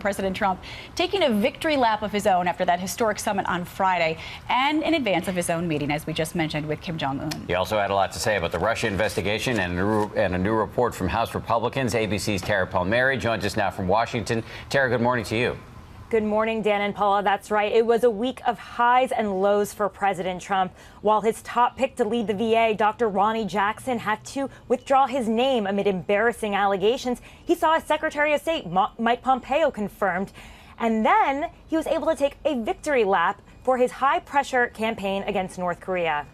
President Trump taking a victory lap of his own after that historic summit on Friday and in advance of his own meeting, as we just mentioned, with Kim Jong-un. He also had a lot to say about the Russia investigation and a new report from House Republicans. ABC's Tara Palmieri joins us now from Washington. Tara, good morning to you. Good morning, Dan and Paula. That's right. It was a week of highs and lows for President Trump. While his top pick to lead the VA, Dr. Ronnie Jackson, had to withdraw his name amid embarrassing allegations, he saw his Secretary of State, Mike Pompeo, confirmed. And then he was able to take a victory lap for his high-pressure campaign against North Korea.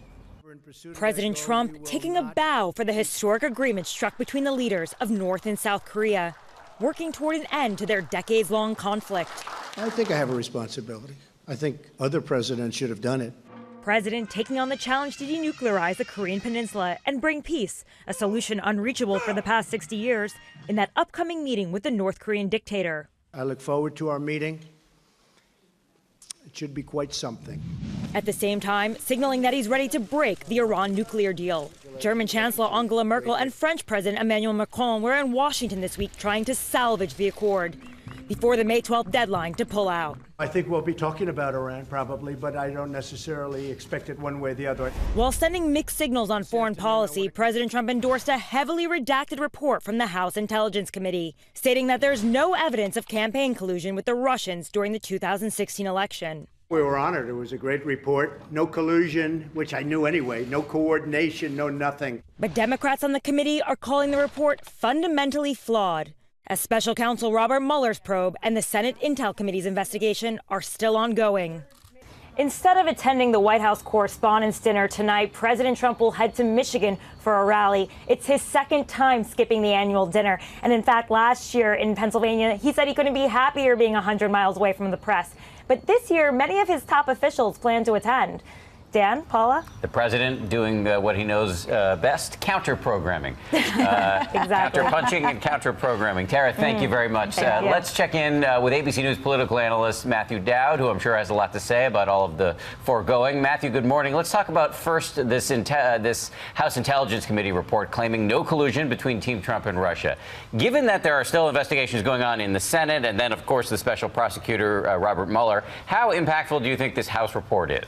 President Trump taking a bow for the historic agreement struck between the leaders of North and South Korea, working toward an end to their decades-long conflict. I think I have a responsibility. I think other presidents should have done it. President taking on the challenge to denuclearize the Korean Peninsula and bring peace, a solution unreachable for the past 60 years, in that upcoming meeting with the North Korean dictator. I look forward to our meeting. It should be quite something. At the same time, signaling that he's ready to break the Iran nuclear deal. German Chancellor Angela Merkel and French President Emmanuel Macron were in Washington this week trying to salvage the accord before the May 12th deadline to pull out. I think we'll be talking about Iran probably, but I don't necessarily expect it one way or the other. While sending mixed signals on foreign policy, President Trump endorsed a heavily redacted report from the House Intelligence Committee, stating that there's no evidence of campaign collusion with the Russians during the 2016 election. We were honored. It was a great report. No collusion, which I knew anyway. No coordination, no nothing. But Democrats on the committee are calling the report fundamentally flawed, as Special Counsel Robert Mueller's probe and the Senate Intel Committee's investigation are still ongoing. Instead of attending the White House Correspondents' Dinner tonight, President Trump will head to Michigan for a rally. It's his second time skipping the annual dinner. And in fact, last year in Pennsylvania, he said he couldn't be happier being 100 miles away from the press. But this year, many of his top officials plan to attend. Dan, Paula? The president doing what he knows best, counter-programming. Exactly. Counter-punching and counter-programming. Tara, thank you very much. Let's check in with ABC News political analyst Matthew Dowd, who I'm sure has a lot to say about all of the foregoing. Matthew, good morning. Let's talk about first this House Intelligence Committee report claiming no collusion between Team Trump and Russia. Given that there are still investigations going on in the Senate and then, of course, the special prosecutor, Robert Mueller, how impactful do you think this House report is?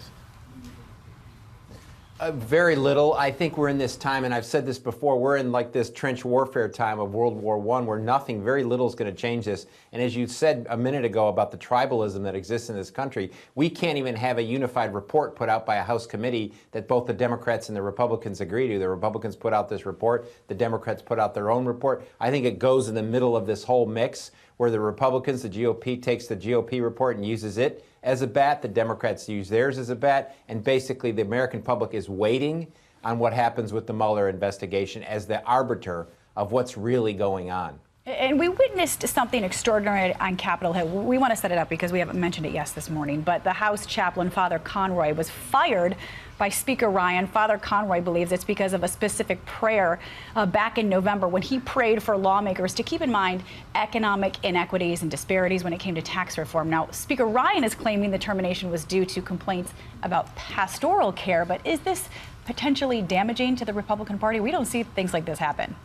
Very little. I think we're in this time, and I've said this before, we're in like this trench warfare time of World War I, where nothing, very little is going to change this. And as you said a minute ago about the tribalism that exists in this country, we can't even have a unified report put out by a House committee that both the Democrats and the Republicans agree to. The Republicans put out this report. The Democrats put out their own report. I think it goes in the middle of this whole mix where the Republicans, the GOP, takes the GOP report and uses it as a bat. The Democrats use theirs as a bat. And basically, the American public is waiting on what happens with the Mueller investigation as the arbiter of what's really going on. And we witnessed something extraordinary on Capitol Hill. We want to set it up because we haven't mentioned it yet this morning. But the House chaplain, Father Conroy, was fired by Speaker Ryan. Father Conroy believes it's because of a specific prayer back in November when he prayed for lawmakers to keep in mind economic inequities and disparities when it came to tax reform. Now, Speaker Ryan is claiming the termination was due to complaints about pastoral care. But is this potentially damaging to the Republican Party? We don't see things like this happen.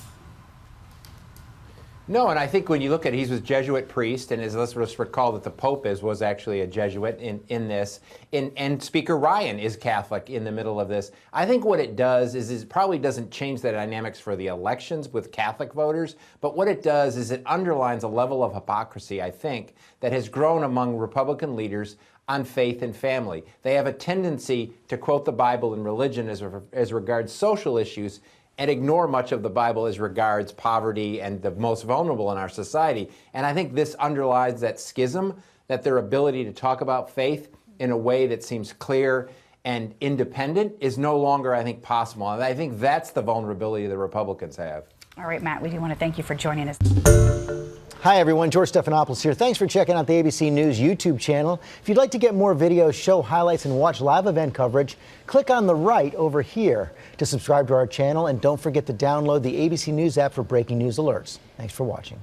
No, and I think when you look at it, he's a Jesuit priest, and let's just recall that the Pope was actually a Jesuit in this, and Speaker Ryan is Catholic in the middle of this. I think what it does is it probably doesn't change the dynamics for the elections with Catholic voters, but what it does is it underlines a level of hypocrisy, I think, that has grown among Republican leaders on faith and family. They have a tendency to quote the Bible and religion as regards social issues and ignore much of the Bible as regards poverty and the most vulnerable in our society. And I think this underlies that schism, that their ability to talk about faith in a way that seems clear and independent is no longer, I think, possible. And I think that's the vulnerability the Republicans have. All right, Matt, we do want to thank you for joining us. Hi, everyone. George Stephanopoulos here. Thanks for checking out the ABC News YouTube channel. If you'd like to get more videos, show highlights, and watch live event coverage, click on the right over here to subscribe to our channel. And don't forget to download the ABC News app for breaking news alerts. Thanks for watching.